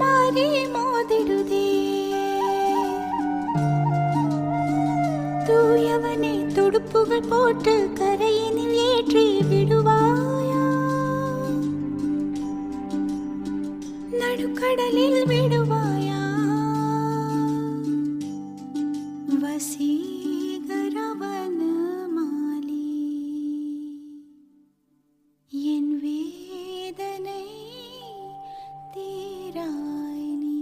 ದಾರಿ ಮೋದಿಡುದೇ தூயவனே துடுப்புகள் போட்டு கரையினில் ஏற்றி விடுவாயா நடுக்கடலில் விடுவாயா வசீகரவன மாலி என் வேதனை தீராய் நீ.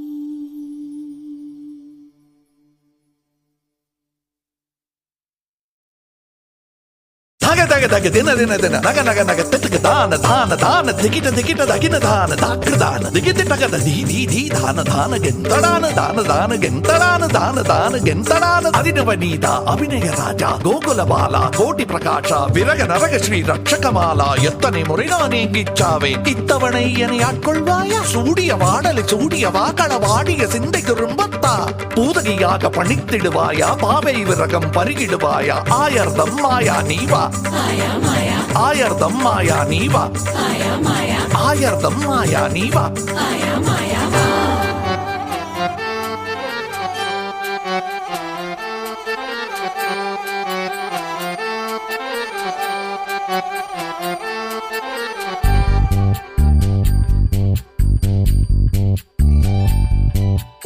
தக தக தக தின தின தின நக நக நக திட்டுக்கு தான தான தான திகிட்ட திகிட்ட தகின தான தாக்கு தான திகிட்டு தகத தி தி தி தான தான கெந்தடான தான தான கெந்தடான தான தான கெந்தடான அதினவ நீதா அபிநய ராஜா கோகுல பாலா கோட்டி பிரகாஷா விரக நரக ஸ்ரீ ரட்சகமாலா எத்தனை முறை நான் எங்கிச்சாவே இத்தவணை என்னை ஆட்கொள்வாயா சூடிய வாடலை சூடிய வாக்கள வாடிய சிந்தை திரும்பத்தா பூதகியாக பணித்திடுவாயா பாவை விரகம் பருகிடுவாயா ஆயர்தம் மாயா நீவா ஆயர்தம் மாயா நீவா ஆயர்தம் மாயா நீவா.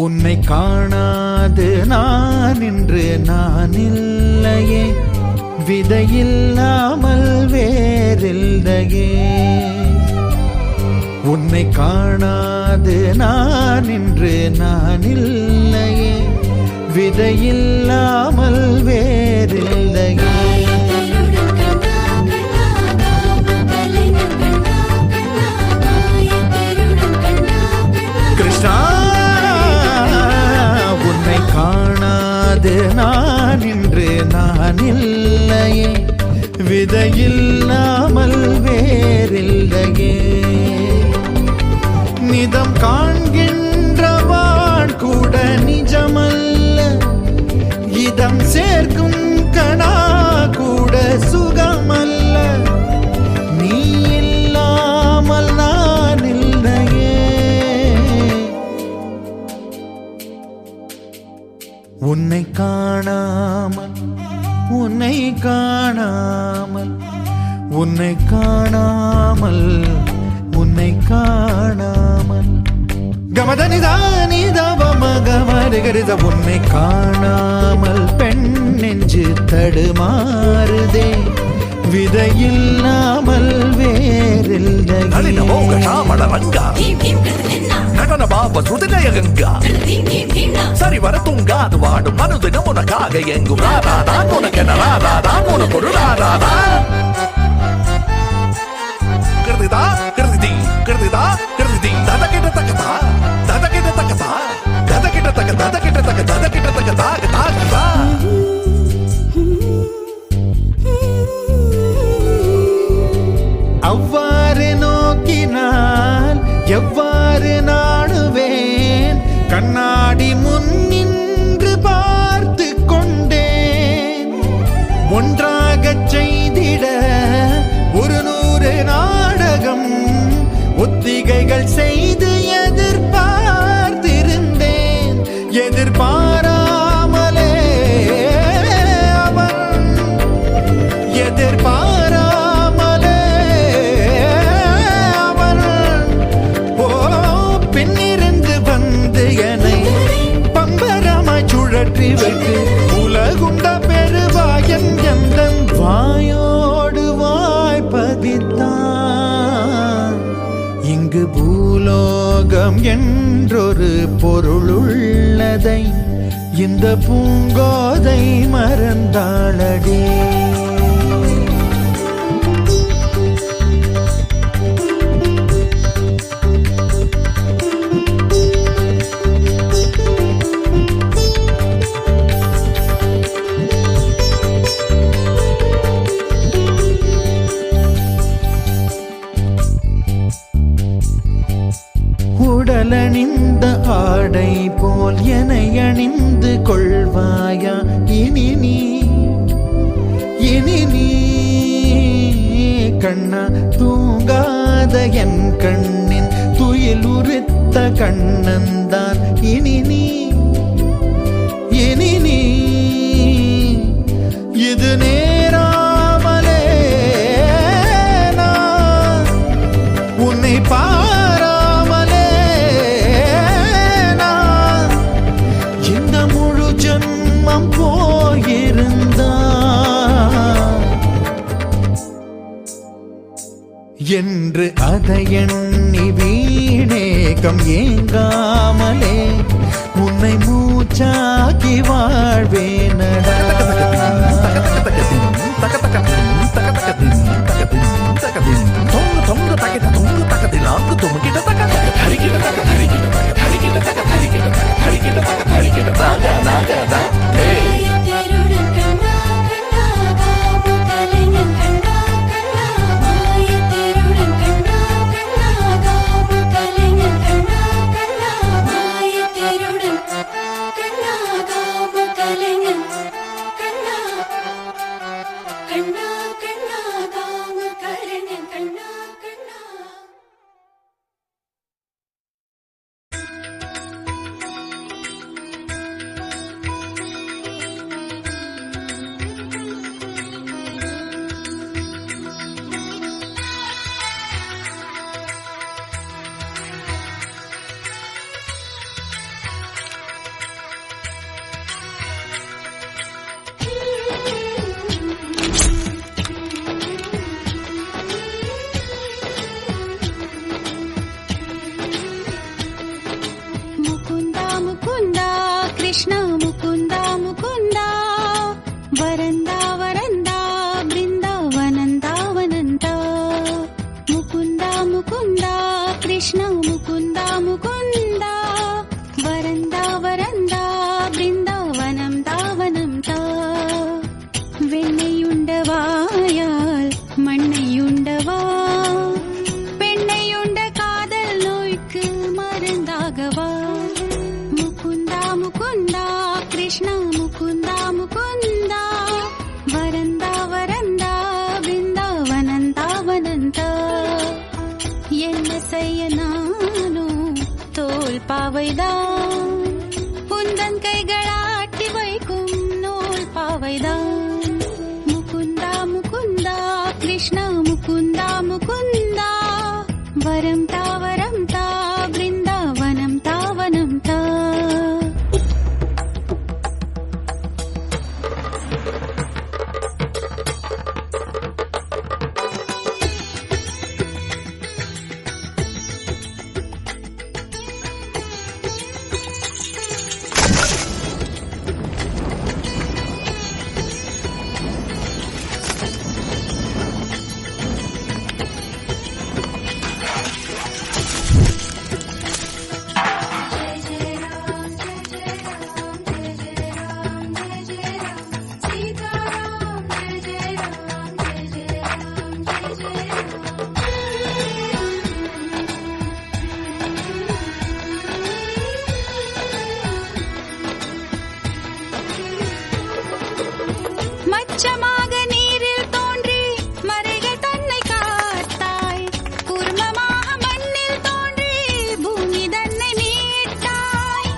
உன்னை காணாது நான் இன்று நான் இல்லையே விதையில்லாமல் வேறில்லையே உன்னை காணாது நான் இன்று நான் இல்லையே விதையில்லாமல் வேறில்லையே. கிருஷ்ணா உன்னை காணாது நான் இன்று நான் இல்லையே விதையில்லாமல் வேறில்லையே நிதம் காண்கின்றவான் கூட நிஜமல்ல இதம் சேர்க்கும் கணா கூட சுகமல்ல நீ இல்லாமல் நான் இல்லையே உன்னை காணாமல் உன்னை காணாமல் உன்னை காணாமல் உன்னை காணாமல் கமதனிதானிதவமகமருகரித உன்னை காணாமல் பெண் நெஞ்சு தடுமாறுதே விதையில்லாமல் வேறில்லையே. நடன பாப சுதிலய கங்கா சரி வர தூங்காது வாடும் மனுதினம் உனக்காக எங்கும் ராதாதான் உனக்கென ராதாதான் உனக்கு ஒரு ராதாதா கிருதிதா கிருதி கிருதிதா கிருதி தத கிட்ட தக்கதா தத கிட்ட தக்கதா தத கிட்ட தக்க தத கிட்ட தக்க தத கிட்ட தக்க தாக தாகதா. அவ்வாறு நோக்கினால் எவ்வாறு நாடுவேன் கண்ணாடி முன்னின்று பார்த்து கொண்டேன் ஒன்றாகச் செய்திட 100 நாடகம் ஒத்திகைகள் செய்து எதிர்பார்த்திருந்தேன் எதிர்பாராமலே அவன் எதிர்பாராமலே அவன் பின்னிருந்து வந்து என்னை பம்பரமாய் சுழற்றி வைத்து உலகுண்ட பெருவாயன் எந்த வாயோடு வாய்ப்பதித்தான். இங்கு பூலோகம் என்றொரு பொருளுள்ளதை இந்த பூங்கோதை மறந்தாளடே. உடலணிந்த ஆடை போல் என அணிந்து கொள்வாயா இனி நீ கண்ணா தூங்காத என் கண்ணின் துயில் உறுத்த பூத்த கண்ணந்தான் இனி நீ இது நேராமலே நான் உன்னை பாராமலே நான் இந்த முழு ஜன்மம் போயிருந்தா என்று அதை எண்ணி வீணேகம் ஏங்காமலே உன்னை மூச்சாக்கி வாழ்வேனடா Krishna Mukunda Mukunda veranda veranda बृंदावनंदा वनंदा Mukunda Mukunda Krishna Mukunda Mukunda veranda veranda बृंदावनं दावनं दा வெண்ணையுண்டவாயால் மண்ணையுண்டவா பெண்ணையுண்ட காதல் நோய்க்கு மருந்தாகவா मुकुंदा कृष्ण मुकुंदा मुकुंदा वरंदा वरंदा वृंदावनंदा वनंदा என்ன செய்ய நானோ தோல் பாவைதான் உந்தன் கைகளாட்டி வைக்கும் நூல் பாவைதான் முகுந்தா முகுந்தா கிருஷ்ண முகுந்தா முகுந்தா வரம் தா பிருந்தாவனம் தாவனம் தா மச்சமாக நீரில் தோன்றி மறைகள் தன்னை காத்தாய் கூர்மமாக மண்ணில் தோன்றி பூமி தன்னை மீட்டாய்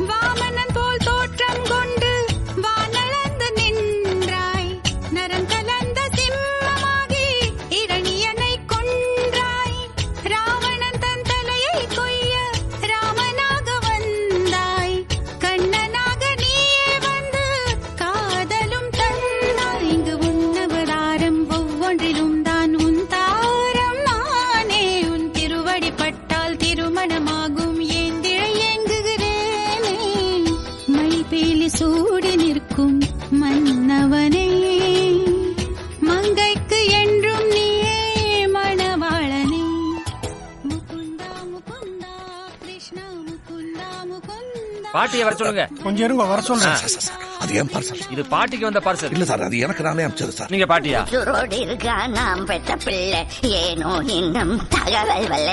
வாமனன் போல் தோற்றம் கொண்டு வானளந்து நின்றாய் நரம் கலந்த சிம்மமாகி இரணியனை கொன்றாய் ராவணன் தன் தலையை கொய்ய ராமனாக வந்தாய் கண்ணனாக நீயே வந்து காதலும் தந்தாய் இங்கு உன்னவதாரம் ஒவ்வொன்றிலும் தான் உன் தாரம் நானே உன் திருவடி பட்டால் திருமணமாகும் ஏந்திழை ஏங்குகிறேனே மணிப்பேலி சூடி நிற்கும் மன்னவனே மங்கைக்கு என்றும் நீயே மணவாளனே முகுந்தா முகுந்தா கிருஷ்ணா முகுந்தா முகுந்தா பாட்டியை வர சொல்லுங்க. கொஞ்சம் இருங்க, வர சொல்றேன். அது ஏன் பார்சல் இது பாட்டிக்கு வந்த பார்சல். இல்ல சார், அது எனக்கு நானே அனுப்பிச்சது சார். நீங்க பாட்டியா? சுரோடு இருக்கா நாம் பெற்ற பிள்ளை, ஏனோ இன்னும் தகவல் வல்ல.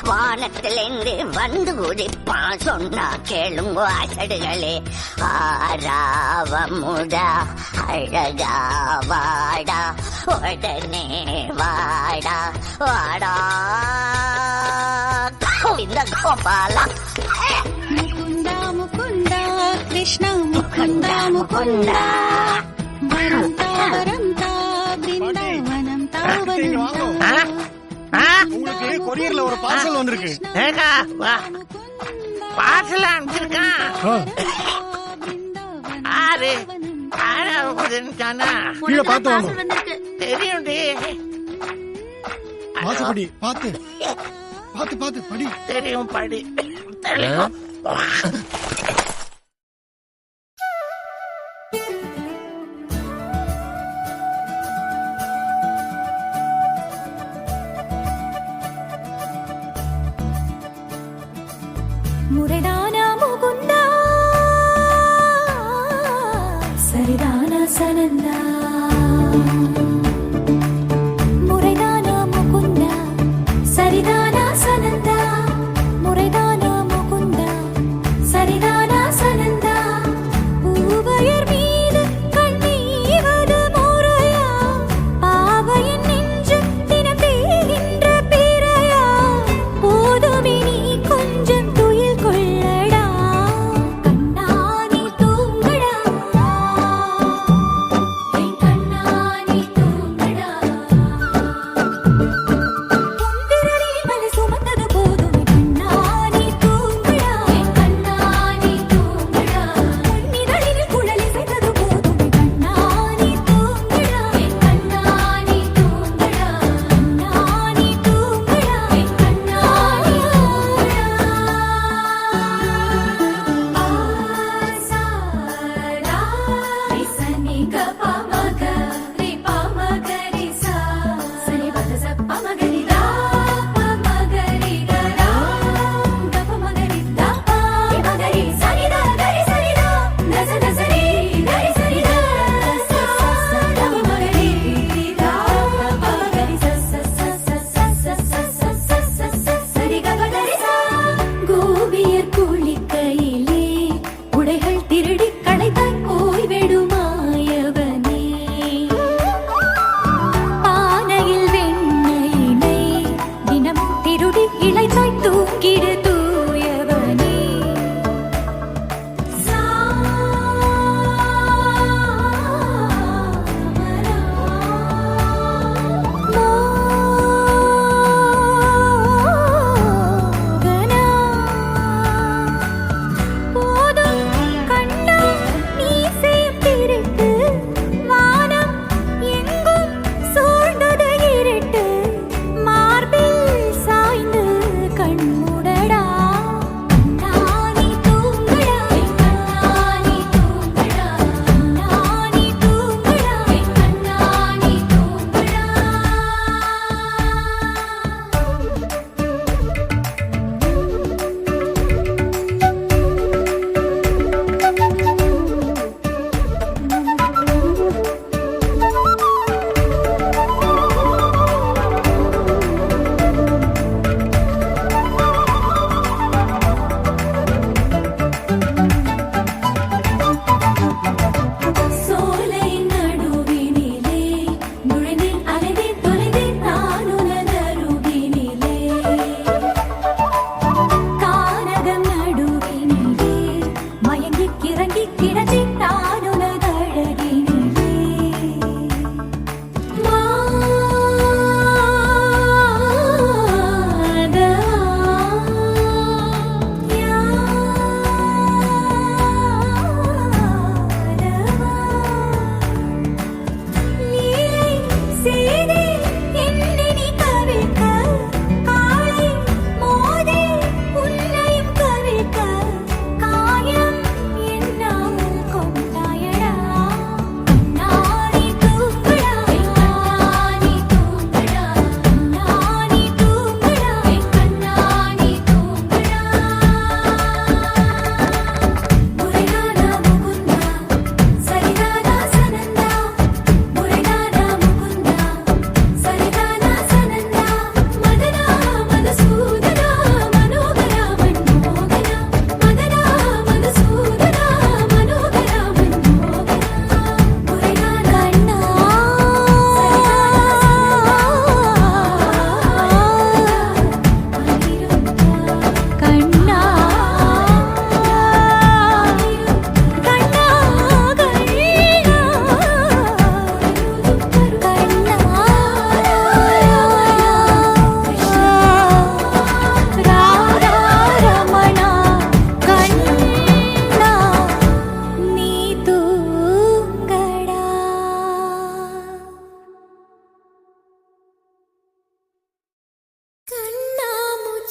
வானத்திலிருந்து வந்து குடிப்பான், சொன்னா கேளுங்கோ அசடுகளே. ஆராவமுடா அழகா வாடா, உடனே வாடா வாடா கோவிந்த கோபாலா. முகுந்தா முகுந்தா கிருஷ்ண முகுந்தா முகுந்தா வரம் தா பிருந்தாவனம் தாவனம் உங்களுக்கு கொரியர்ல ஒரு பார்சல் வந்திருக்கு. பார்சல் அனுப்பிச்சிருக்கான். ஆறு கீழே பார்த்து வாங்க. தெரியும் வாசப்படி பார்த்து பார்த்து பார்த்து படி. தெரியும் படி. முறைதானா முகுந்தா சரிதானா சனந்தா முறைதானா முகுந்தா சரிதானா சனந்தா முறைதானா முகுந்தா சரிதானா சனந்தா பூவையர் மீது கண்ணீவது முறையா பாவையின் நெஞ்சு தினம் தேகின்ற பிறையா போதுமே நீ கொஞ்சம் துயில் கொள்ளடா கண்ணானி தூங்கடா என் கண்ணானி தூங்கடா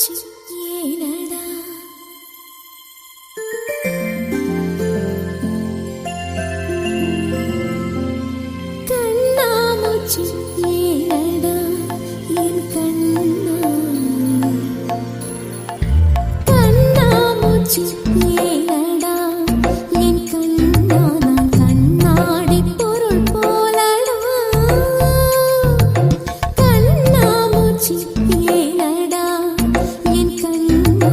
கண்ணாமூச்சி ஏனடா கண்ணாமூச்சி ஏனடா என் கண்ணா கண்ணாமூச்சி ஏனடா என் கண்ணா நான் கண்ணாடி பொருள் போலடா கண்ணாமூச்சி ஏனடா என் கண்ணா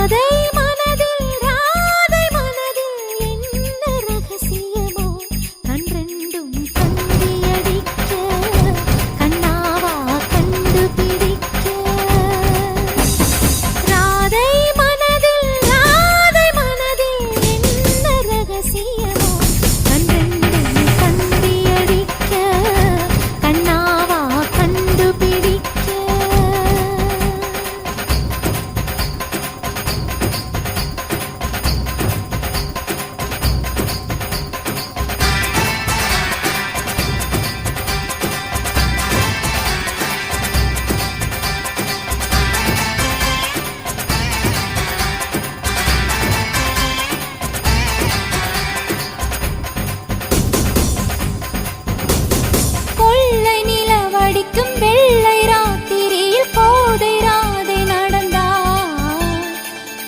ராதை மனதில் என்ன ரகசியமோ கண்ரெண்டும் கந்தியடிக்க கண்ணாவா கண்டுபிடிக்க ராதை மனதில் என்ன ரகசியமோ கண்ரெண்டும் கந்தியடிக்க கண்ணாவா கண்டுபிடிக்க கொள்ளை நிலவடிக்கும் வெள்ளை ராத்திரியில் கோதை ராதை நடந்தார்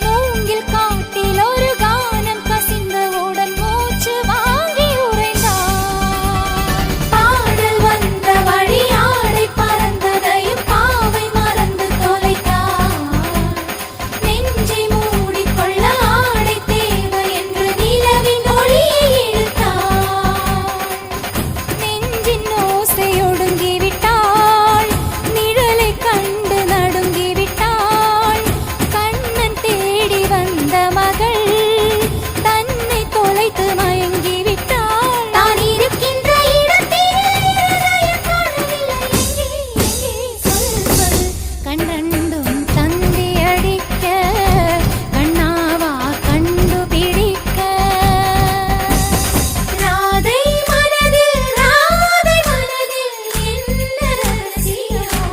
மூங்கில் காட்டில் ஒரு கானம் கசிந்தவுடன் மூச்சு வாங்கி உறைந்தார் பாடல் வந்த வழி ஆடை பறந்ததையும் பாவை மறந்து தொலைத்தார் நெஞ்சை மூடிக்கொள்ள ஆடை தேவை என்று நிலவின் ஒளியை இழுத்தார் நெஞ்சின் ஓசை ஒடுங்கிவிட்டாள் நிழலை கண்டு நடுங்கிவிட்டாள் கண்ணன் தேடி வந்த மகள் தன்னை தொலைத்து மயங்கிவிட்டாள் தான் இருக்கின்ற இடத்தில் இருதயம் காணவில்லை எங்கே சொல்வது கண்ணண்டும் தந்தி அடிக்க கண்ணாவா கண்டுபிடிக்க ராதை மனதில் என்ன ரகசியமோ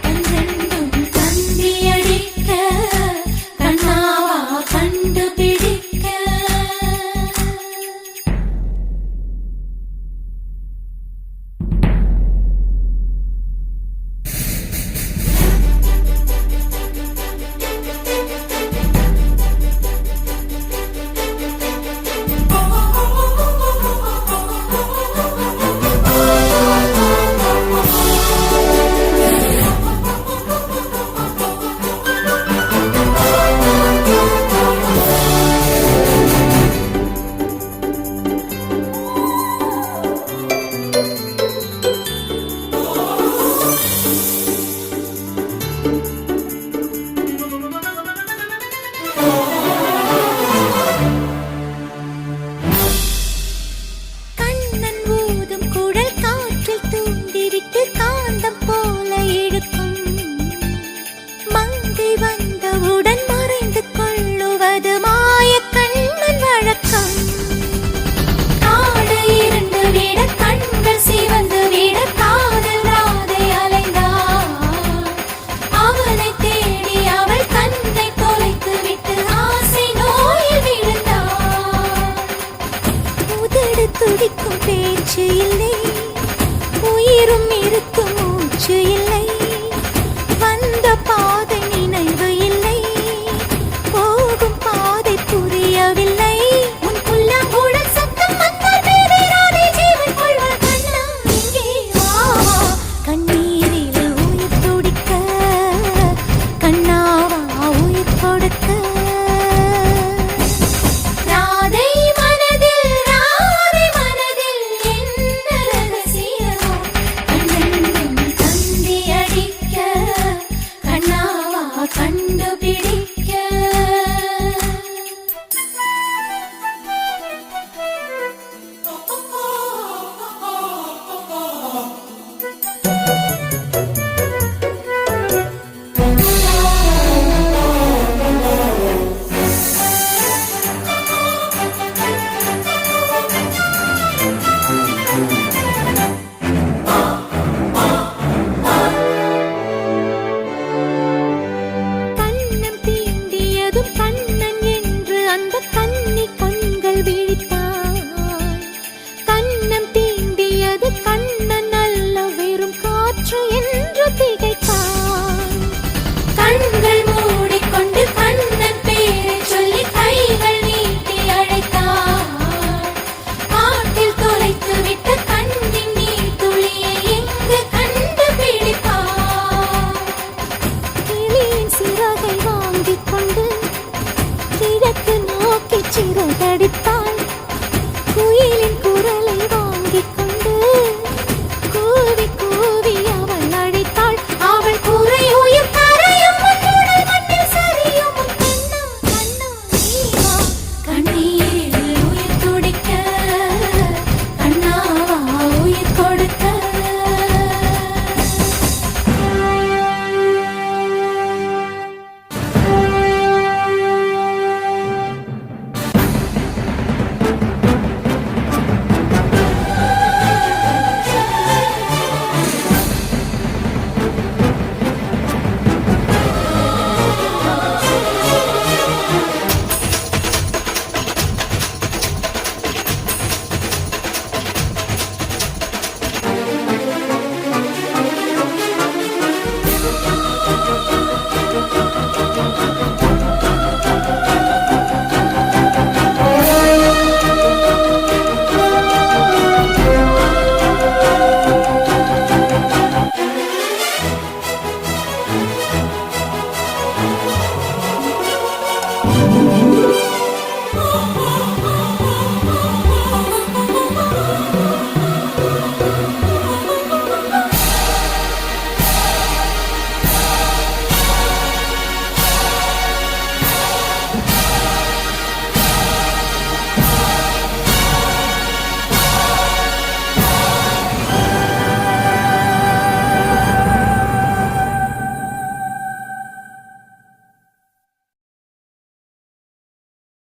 கண்ரெண்டும் கந்தியடிக்க கண்ணாவா கண்டுபிடிக்க கண்ணன் ஊதும் குழல் காற்றில் தூண்டிவிட்டு காந்தம் போல இழுக்கும் மங்கை வந்தவுடன் மறைந்து கொள்ளுவது மாய கண்ணன் வழக்கம் காடு இருண்டு விட கண்கள் சிவந்து விட காதல் ராதை அலைந்தார் அவனை தேடி அவள் தன்னை தொலைத்து விட்டு ஆசை நோயில் விழுந்தார் உதடு துடிக்கும் பேச்சு இல்லை உயிரும் இருக்கும் மூச்சு இல்லை வந்த பாதை நினைவு இல்லை போகும் பாதை புரியவில்லை உன் புல்லாங்குழல் சத்தம் வந்தால் பேரிராதை ஜீவன் கொள்வார் கண்ணா இங்கே வா கண்ணீரில் உயிர் துடிக்க கண்ணாவா உயிர் கொடுக்க ராதை மனதில் என்ன ரகசியமோ கண்ணெண்டும் தந்தி அடிக்க கண்ணாவா கண்டுபிடிக்க கண்ணம் தீண்டியதும் கண்ணன் என்று அந்த கன்னி கண்கள் விழித்தார் கண்ணம் தீண்டியது கண்ணன் அல்ல வெறும் காற்று என்று திகைத்தார் கண்கள் மூடிக்கொண்டு கண்ணன் பேரை சொல்லி கைகள் நீட்டி அழைத்தார் காட்டில் தொலைத்து விட்ட கண்ணின் நீர் துளியை எங்கு கண்டுபிடிப்பார் கிளியின் சிறகை வாங்கிக் கொண்டு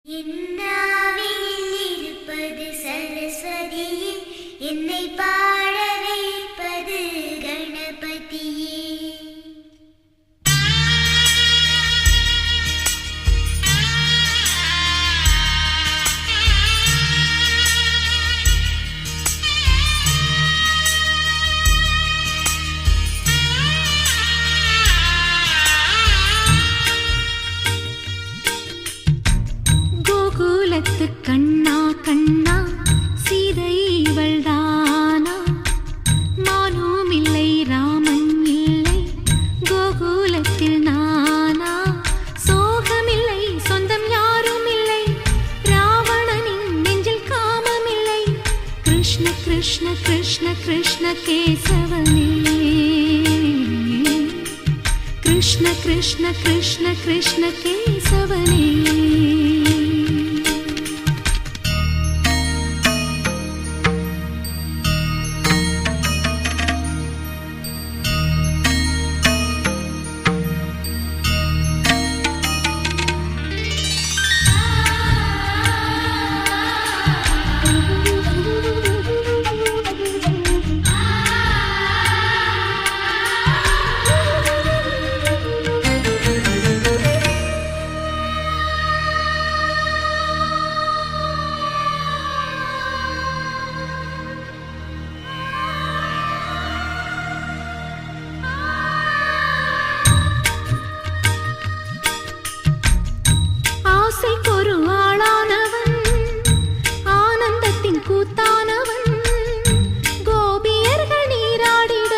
என்னாவில் இருப்பது சரஸ்வதியே, என்னை பாட வைப்பது கணபதியே. கோகுலத்து கண்ணா கண்ணா சீதை இவள்தானா, மானும் இல்லை ராமன் இல்லை கோகுலத்தில் நானா, சோகமில்லை சொந்தம் யாரும் இல்லை ராவணனின் நெஞ்சில் காமமில்லை, கிருஷ்ண கிருஷ்ண கிருஷ்ண கிருஷ்ண கேசவனே, கிருஷ்ண கிருஷ்ண கிருஷ்ண கிருஷ்ண கேசவனே. ஆசைக்கொரு ஆளானவன், ஆனந்தத்தின் கூத்தானவன், கோபியர்கள் நீராடிட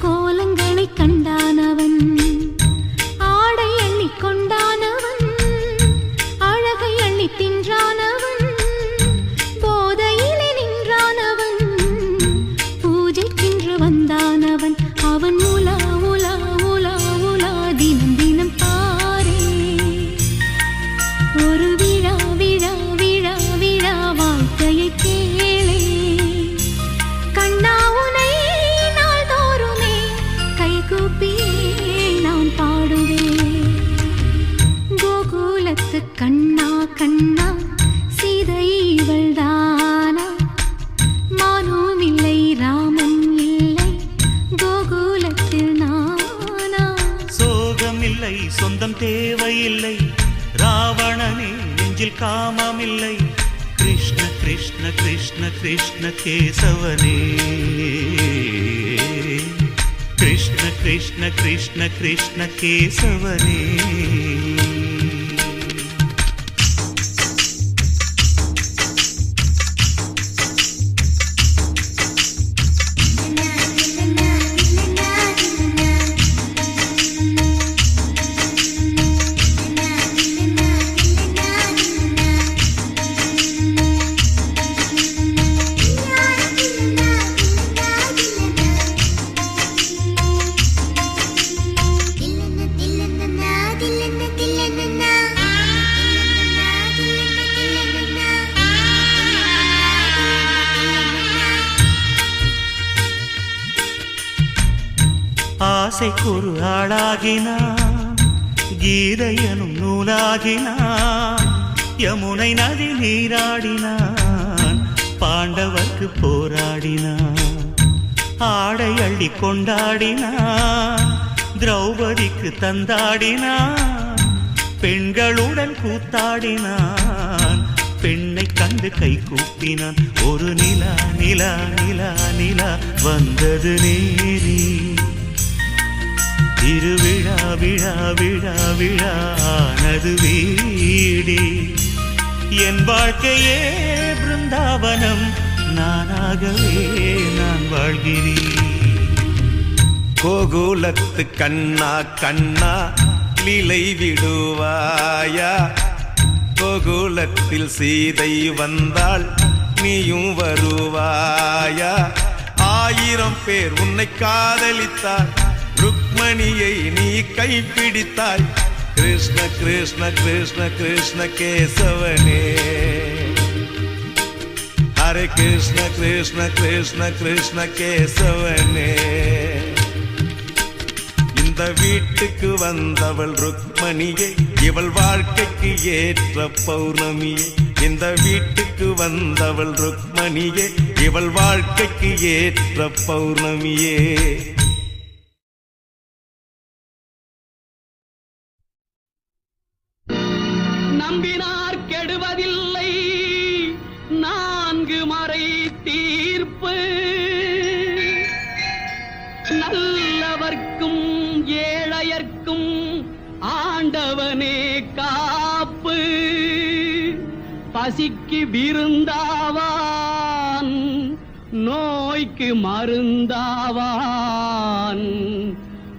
கோலங்களை கண்டானவன், ஆடை அள்ளி கொண்டானவன், அழகை அள்ளி தின்றானவன், போதையிலே நின்றானவன், பூஜைக்கென்று வந்தானவன், அவன் உலா உலா உலா உலா தினம் தினம் பாரே, ஒரு விழா விழா விழா விழா வாழ்க்கையை கேளே, கண்ணா உனை நாள்தோறுமே கைகூப்பியே நான் பாடுவேன். கோகுலத்து கண்ணா கண்ணா சீதை இவள்தானா, மானும் இல்லை ராமன் இல்லை கோகுலத்தில் நானா, சோகமில்லை சொந்தம் தேவையில்லை ராவணனே நெஞ்சில் காமமில்லை, கிருஷ்ண கிருஷ்ண கிருஷ்ண கிருஷ்ண கேசவனே, கிருஷ்ண கிருஷ்ண கிருஷ்ண கிருஷ்ண கேசவனே. ஆசைக்கொரு ஆளாகினான், கீதையனும் நூலாகினான், யமுனை நதி நீராடினான், பாண்டவர்க்கு போராடினான், ஆடை அள்ளி கொண்டாடினான், திரௌபதிக்கு தந்தாடினான், பெண்களுடன் கூத்தாடினான், பெண்ணை கண்டு கை கூப்பினான், ஒரு நிலா நிலா நிலா நிலா வந்தது நேரி, திருவிழா விழா விழா விழானது வீடி, என் வாழ்க்கையே பிருந்தாவனம், நானாகவே நான் வாழ்கிறேன். கோகுலத்து கண்ணா கண்ணா லீலை விடுவாயா, கோகுலத்தில் சீதை வந்தாள் நீயும் வருவாயா, 1000 பேர் உன்னை காதலித்தார், ருக்மணியை நீ கைப்பிடித்தாய், கிருஷ்ண கிருஷ்ண கிருஷ்ண கிருஷ்ண கேசவனே, ஹரே கிருஷ்ண கிருஷ்ண கிருஷ்ண கிருஷ்ண கேசவனே. இந்த இந்த வீட்டுக்கு வந்தவள் ருக்மணியே, இவள் வாழ்க்கைக்கு ஏற்ற பௌர்ணமியே. இந்த வீட்டுக்கு வந்தவள் ருக்மணியே, இவள் வாழ்க்கைக்கு ஏற்ற பௌர்ணமியே. நம்பினார் கெடுவதில்லை நான்கு மறை தீர்ப்பு, நல்லவர்க்கும் ஏழையர்க்கும் ஆண்டவனே காப்பு. பசிக்கு விருந்தாவான், நோய்க்கு மருந்தாவான்.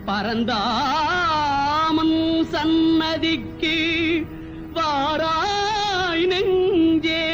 பரந்தாமன் சன்னதிக்கு வாராய் நெஞ்சே.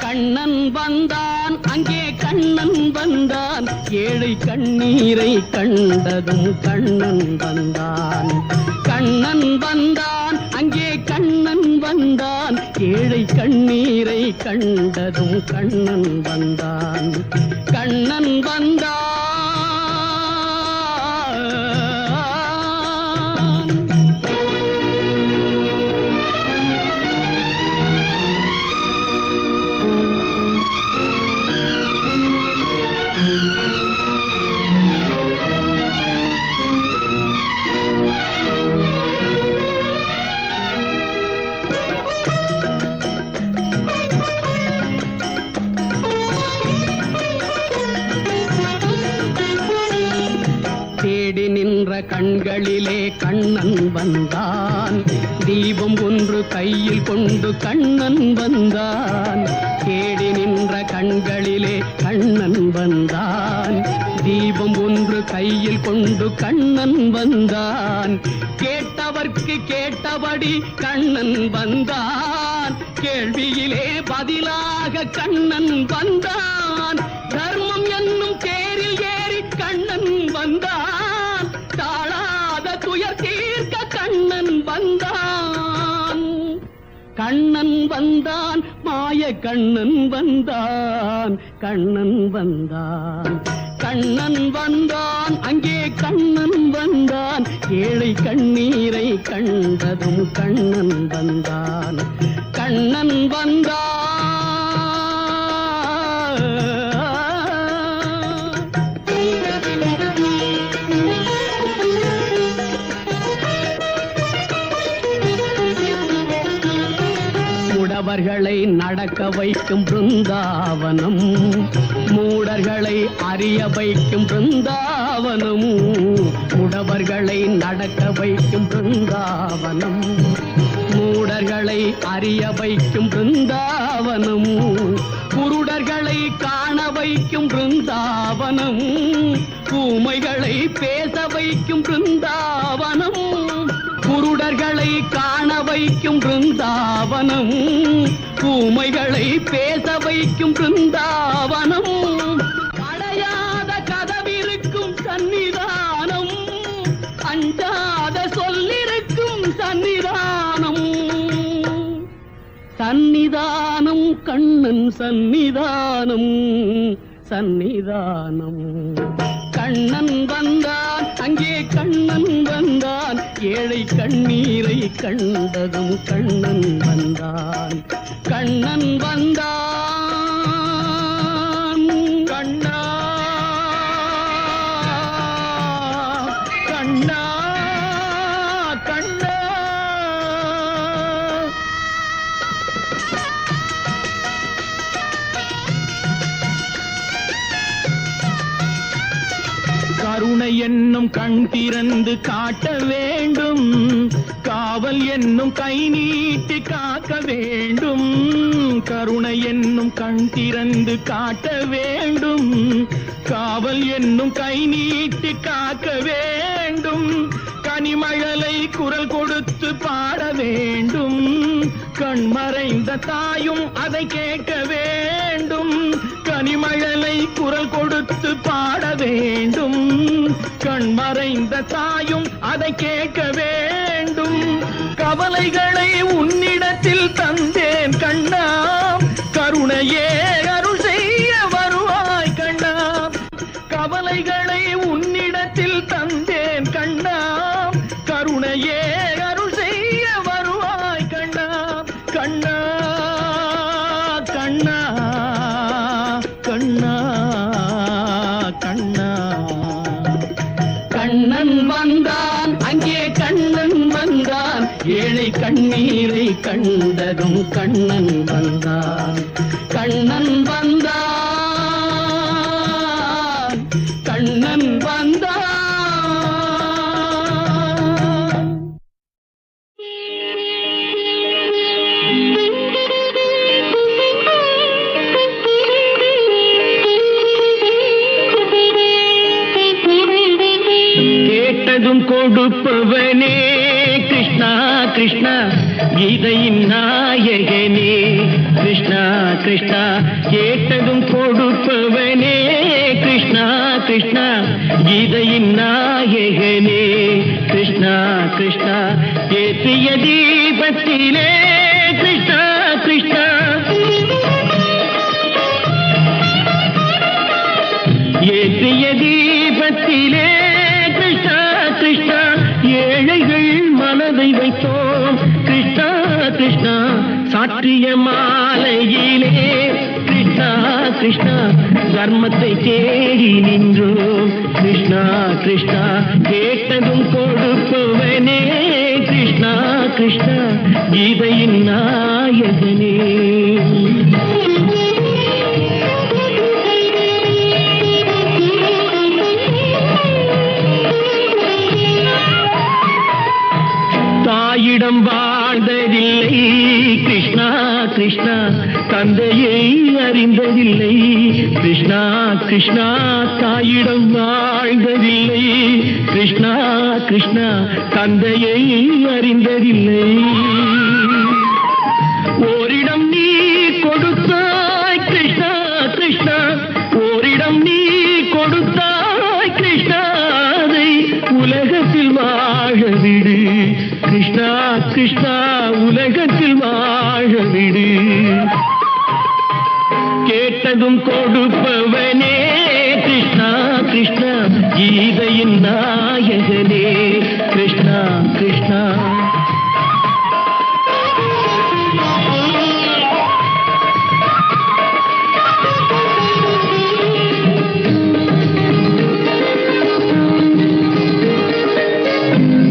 கண்ணன் வந்தான், அங்கே கண்ணன் வந்தான், ஏழை கண்ணீரை கண்டதும் கண்ணன் வந்தான். கண்ணன் வந்தான், அங்கே கண்ணன் வந்தான், ஏழை கண்ணீரை கண்டதும் கண்ணன் வந்தான். கண்ணன் வந்தான். தேடி நின்ற கண்களிலே கண்ணன் வந்தான், தீபம் ஒன்று கையில் கொண்டு கண்ணன் வந்தான். தேடி நின்ற கண்களிலே கண்ணன் வந்தான், தீபம் ஒன்று கையில் கொண்டு கண்ணன் வந்தான். கேட்டவர்க்கு கேட்டபடி கண்ணன் வந்தான், கேள்வியிலே பதிலாக கண்ணன் வந்தான். தர்மம் என்னும் தேரில் ஏறி கண்ணன் வந்தான், தாழாத துயர் தீர்க்க கண்ணன் வந்தான். கண்ணன் வந்தான், மாய கண்ணன் வந்தான், கண்ணன் வந்தான். கண்ணன் வந்தான், அங்கே கண்ணன் வந்தான், ஏழை கண்ணீரை கண்டதும் கண்ணன் வந்தான். கண்ணன் வந்தான். முடவர்களை நடக்க வைக்கும் பிருந்தாவனம், மூடர்களை அறிய வைக்கும் பிருந்தாவனம். முடவர்களை நடக்க வைக்கும் பிருந்தாவனம், மூடர்களை அறிய வைக்கும் பிருந்தாவனம். குருடர்களை காண வைக்கும் பிருந்தாவனம், ஊமைகளை பேச வைக்கும் பிருந்தாவனம். குருடர்களை காண வைக்கும் பிருந்தாவனம், ஊமைகளை பேச வைக்கும் பிருந்தாவனம். அடையாத கதவிருக்கும் சன்னிதானம், அஞ்சாத சொல்லிருக்கும் சன்னிதானம். சன்னிதானம் கண்ணன் சன்னிதானம், சன்னிதானம். கண்ணன் வந்தான், அங்கே கண்ணன் வந்தான், ஏழை கண்ணீரை கண்டதும் கண்ணன் வந்தான். கண்ணன் வந்தான். கண்ணா கண்ணா கண்ணா. கருணை என்னும் கண் திறந்து காட்ட வேண்டும், காவல் என்னும் கை நீட்டி காக்க வேண்டும். கருணை என்னும் கண் திறந்து காட்ட வேண்டும், காவல் என்னும் கை நீட்டி காக்க வேண்டும். கனிமழலை குரல் கொடுத்து பாட வேண்டும், கண்மறைந்த தாயும் அதை கேட்க வேண்டும். பனிமழலை குரல் கொடுத்து பாட வேண்டும். கண் மறைந்த தாயும் அதை கேட்க வேண்டும். கவலைகளை உன்னிடத்தில் தந்தேன் கண்ணா, கருணையே அருள் செய்ய வருவாய் கண்ணா. கவலைகளை உன்னிடத்தில் தந்தேன் கண்ணா, கருணையே அருள் செய்ய வருவாய் கண்ணா. கண்ணா கண்ணா கண்ணா கண்ணா. கண்ணன் வந்தான், அங்கே கண்ணன் வந்தான், ஏழை கண்ணீரை கண்டதும் கண்ணன் வந்தான். கண்ணன் வந்தான், கண்ணன் வந்தான். கேட்டதும் கொடுப்பவனே கிருஷ்ணா கிருஷ்ணா, கீதையின் நாயகனே கிருஷ்ணா கிருஷ்ணா. கேட்டதும் கொடுப்பவனே கிருஷ்ணா கிருஷ்ணா, கீதையின் நாயகனே கிருஷ்ணா கிருஷ்ணா. ஏற்றிய தீபத்திலே கிருஷ்ணா கிருஷ்ணா, ஏற்றிய தீபத்திலே கிருஷ்ணா கிருஷ்ணா. ஏழைகள் மனதை வைத்தோம் கிருஷ்ணா கிருஷ்ணா, சாற்றிய மாலையிலே கிருஷ்ணா கிருஷ்ணா. தர்மத்தை தேடி நின்றோம் கிருஷ்ணா கிருஷ்ணா. கேட்டதும் கொடுப்பவனே கிருஷ்ணா கிருஷ்ணா, கீதையின் நாயகனே. தாயிடம் வாழ்ந்ததில்லை கிருஷ்ணா கிருஷ்ணா, தந்தையை அறிந்ததில்லை கிருஷ்ணா கிருஷ்ணா. தாயிடம் வாழ்ந்ததில்லை கிருஷ்ணா கிருஷ்ணா, தந்தையை அறிந்ததில்லை. ஓரிடம் நீ கொடுத்தாய் கிருஷ்ணா கிருஷ்ணா, ஓரிடம் நீ கொடுத்தாய் கிருஷ்ணா, அதை உலகத்தில் வாழ விடு கிருஷ்ணா கிருஷ்ணா, உலகத்தில் வாழ விடு. கேட்டதும் கொடுப்பவனே கிருஷ்ணா கிருஷ்ணா, கீதையின் நாயகனே கிருஷ்ணா கிருஷ்ணா.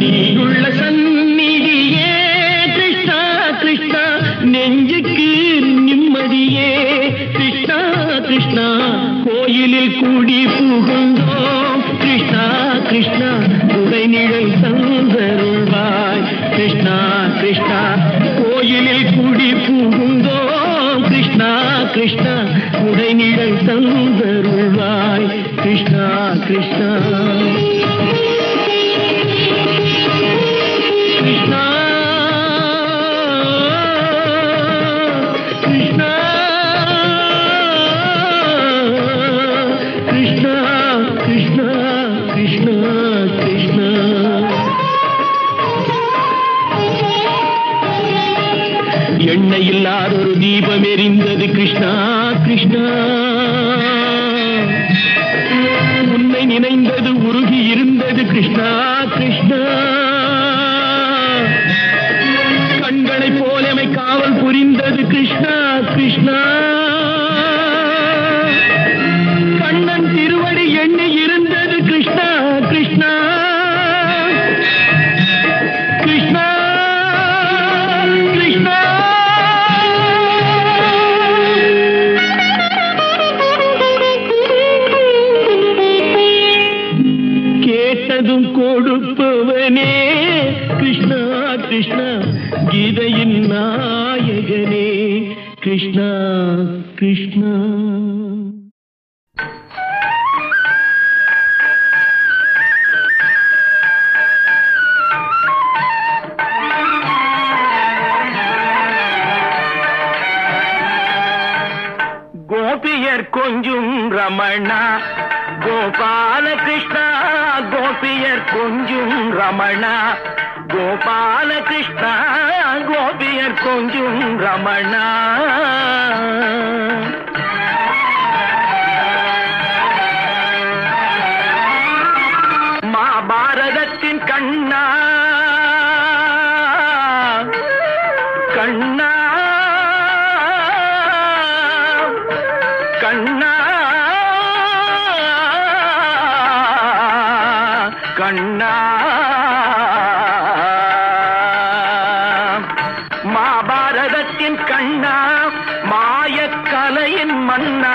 நீயுள்ள சந்நிதியே கிருஷ்ணா கிருஷ்ணா, நெஞ்சுக்கு நிம்மதியே கிருஷ்ணா கிருஷ்ணா. கோயிலில் கூடி புகுந்தோம் கிருஷ்ணா கிருஷ்ணா, உடைநிழல் தந்தருள்வாய் கிருஷ்ணா கிருஷ்ணா. கோயிலில் கூடி புகுந்தோம் கிருஷ்ணா கிருஷ்ணா, உடைநிழல் தந்தருள்வாய் கிருஷ்ணா கிருஷ்ணா. கிருஷ்ணா கிருஷ்ணா கிருஷ்ணா கிருஷ்ணா கிருஷ்ணா கிருஷ்ணா. எண்ணெய் இல்லாத ஒரு தீபம் எரிந்தது கிருஷ்ணா கிருஷ்ணா. உன்னை நினைந்தது உருகி இருந்தது கிருஷ்ணா கிருஷ்ணா. கண்களை போலமை காவல் புரிந்தது கிருஷ்ணா கிருஷ்ணா. கண்ணன் திருவடி எண்ணி இருந்தது கிருஷ்ணா கிருஷ்ணா கிருஷ்ணா கிருஷ்ணா. கேட்டதும் கொடுப்பவனே கிருஷ்ணா கிருஷ்ணா, கீதையின் நாயகனே கிருஷ்ணா கிருஷ்ணா. கோபியர் கொஞ்சு ரமணா கோபால கிருஷ்ணா கோபியர் கொஞ்சும் ரமணா கோபால கிருஷ்ணா கோபியர் கொஞ்சும் ரமணா மகாபாரதத்தின் கண்ணா கண்ணா கண்ணா கண்ணா மகாபாரதத்தின் கண்ணா மாயக்கலையின் மன்னா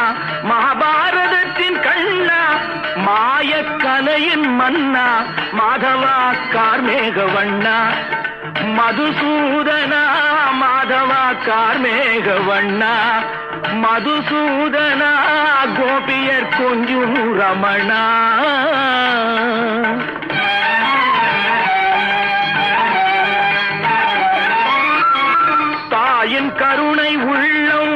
மகாபாரதத்தின் கண்ணா மாயக்கலையின் மன்னா மாதவா கார்மேகவண்ணா மதுசூதனா மாதவா கார்மேகவண்ணா மதுசூதனா கோபியர் கொஞ்சும் ரமணா தாயின் கருணை உள்ளம்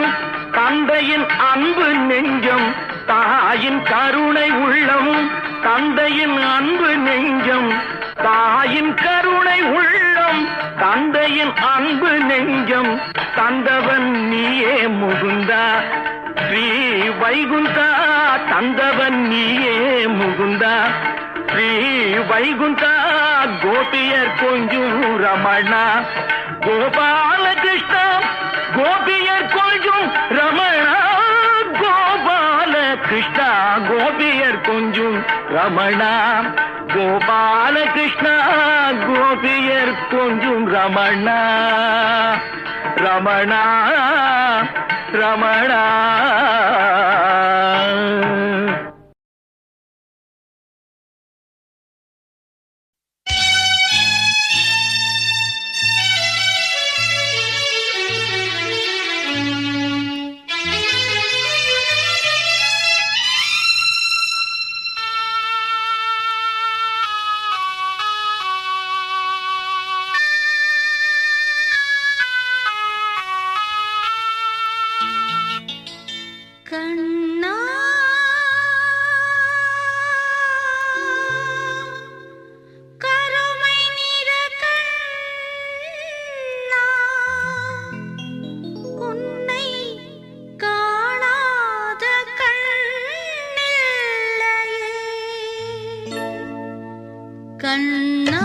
தந்தையின் அன்பு நெஞ்சம் தாயின் கருணை உள்ளம் தந்தையின் அன்பு நெஞ்சம் தாயின் கருணை உள்ளம் தந்தையின் அன்பு நெஞ்சம் தந்தவன் நீயே முகுந்தா ஸ்ரீ வைகுந்தா தந்தவன் நீயே முகுந்தா ஸ்ரீ வைகுந்தா கோபியர் கொஞ்சும் ரமணா கோபால கிருஷ்ணா கோபியர் கொஞ்சும் ரமணா கோபால கிருஷ்ணா கோபியர் கொஞ்சும் ரமணா கோபால கிருஷ்ணா கோபியர் கொஞ்சும் ரமணா ரமணா ரமணா கண்ணா கருமை நிற கண்ணா உன்னை காணாத கண்ணில்லையே கண்ணா